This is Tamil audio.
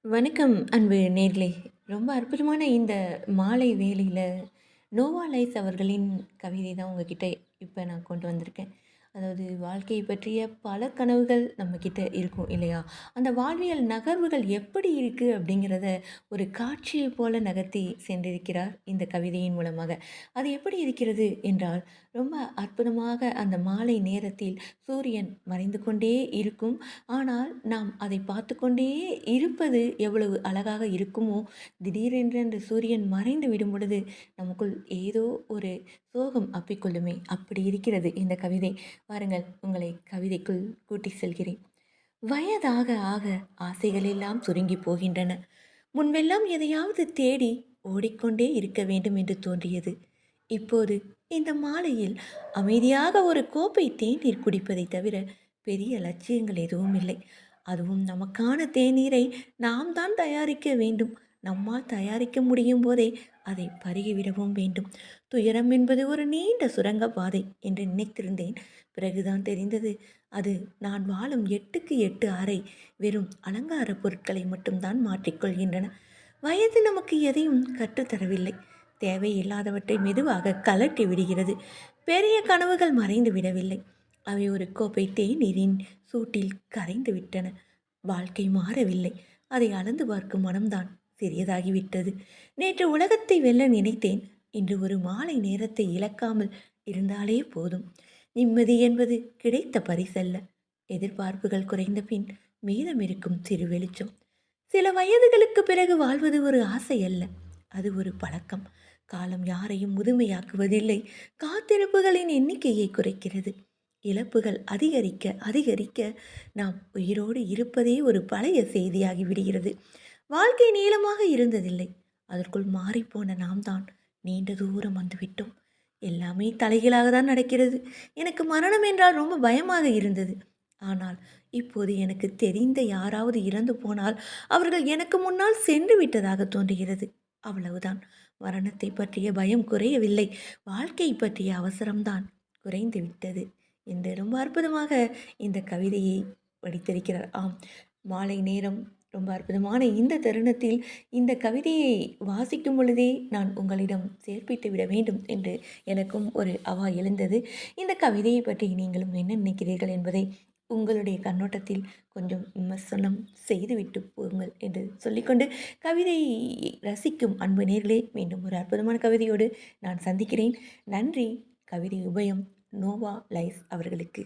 வணக்கம் அன்பு நேர்களே. ரொம்ப அற்புதமான இந்த மாலை வேளையில நோவா லைஸ் அவர்களின் கவிதை தான் உங்ககிட்ட இப்ப நான் கொண்டு வந்திருக்கேன். அதாவது வாழ்க்கையை பற்றிய பல கனவுகள் நம்மக்கிட்ட இருக்கும் இல்லையா? அந்த வாழ்வியல் நகர்வுகள் எப்படி இருக்கு அப்படிங்கிறத ஒரு காட்சியைப் போல நகர்த்தி சென்றிருக்கிறார் இந்த கவிதையின் மூலமாக. அது எப்படி இருக்கிறது என்றால், ரொம்ப அற்புதமாக அந்த மாலை நேரத்தில் சூரியன் மறைந்து கொண்டே இருக்கும். ஆனால் நாம் அதை பார்த்துக்கொண்டே இருப்பது எவ்வளவு அழகாக இருக்குமோ, திடீரென்று அந்த சூரியன் மறைந்து விடும் பொழுது நமக்குள் ஏதோ ஒரு சோகம் அப்பிக்கொள்ளுமே! அப்படி இருக்கிறது இந்த கவிதை. வாருங்கள் உங்களை கவிதைக்குள் கூட்டிச் செல்கிறேன். வயதாக ஆக ஆசைகள் எல்லாம் சுருங்கிப் போகின்றன. முன்பெல்லாம் எதையாவது தேடி ஓடிக்கொண்டே இருக்க வேண்டும் என்று தோன்றியது. இப்போது இந்த மாலையில் அமைதியாக ஒரு கோப்பை தேநீர் குடிப்பதைத் தவிர பெரிய லட்சியங்கள் எதுவும் இல்லை. அதுவும் நமக்கான தேநீரை நாம் தான் தயாரிக்க வேண்டும். நம்மால் தயாரிக்க முடியும் போதே அதை பருகிவிடவும் வேண்டும். துயரம் என்பது ஒரு நீண்ட சுரங்க பாதை என்று நினைத்திருந்தேன். பிறகுதான் தெரிந்தது, அது நான் வாழும் 8க்கு 8 அறை வெறும் அலங்கார பொருட்களை மட்டும்தான் மாற்றிக்கொள்கின்றன. வயது நமக்கு எதையும் கற்றுத்தரவில்லை. தேவையில்லாதவற்றை மெதுவாக கலட்டி விடுகிறது. பெரிய கனவுகள் மறைந்து விடவில்லை. அவை ஒரு கோப்பை தேநீரின் சூட்டில் கரைந்து விட்டன. வாழ்க்கை மாறவில்லை. அதை அளந்து பார்க்கும் மனம்தான் சிறியதாகிவிட்டது. நேற்று உலகத்தை வெல்ல நினைத்தேன். இன்று ஒரு மாலை நேரத்தை இழக்காமல் இருந்தாலே போதும். நிம்மதி என்பது கிடைத்த பரிசல்ல. எதிர்பார்ப்புகள் குறைந்த பின் மீதம் இருக்கும் சிறு வெளிச்சம். சில வயதுகளுக்கு பிறகு வாழ்வது ஒரு ஆசை அல்ல, அது ஒரு பழக்கம். காலம் யாரையும் முதுமையாக்குவதில்லை, காத்திருப்புகளின் எண்ணிக்கையை குறைக்கிறது. இழப்புகள் அதிகரிக்க அதிகரிக்க நாம் உயிரோடு இருப்பதே ஒரு பழைய செய்தியாகி விடுகிறது. வாழ்க்கை நீளமாக இருந்ததில்லை, அதற்குள் மாறிப்போன நாம் தான் நீண்ட தூரம் வந்துவிட்டோம். எல்லாமே தலைகீழாக தான் நடக்கிறது. எனக்கு மரணம் என்றால் ரொம்ப பயமாக இருந்தது. ஆனால் இப்போது எனக்கு தெரிந்த யாராவது இறந்து போனால் அவர்கள் எனக்கு முன்னால் சென்று விட்டதாக தோன்றுகிறது. அவ்வளவுதான். மரணத்தை பற்றிய பயம் குறையவில்லை, வாழ்க்கை பற்றிய அவசரம்தான் குறைந்து விட்டது என்று ரொம்ப அற்புதமாக இந்த கவிதையை படித்திருக்கிறார். ஆம், மாலை நேரம் ரொம்ப அற்புதமான இந்த தருணத்தில் இந்த கவிதையை வாசிக்கும் பொழுதே நான் உங்களிடம் சேர்ப்பித்து விட வேண்டும் என்று எனக்கும் ஒரு அவா எழுந்தது. இந்த கவிதையை பற்றி நீங்களும் என்ன நினைக்கிறீர்கள் என்பதை உங்களுடைய கண்ணோட்டத்தில் கொஞ்சம் விமர்சனம் செய்துவிட்டு போங்கள் என்று சொல்லிக்கொண்டு, கவிதையை ரசிக்கும் அன்பு நேர்களே, மீண்டும் ஒரு அற்புதமான கவிதையோடு நான் சந்திக்கிறேன். நன்றி. கவிதை உபயம் நோவா லைஸ் அவர்களுக்கு.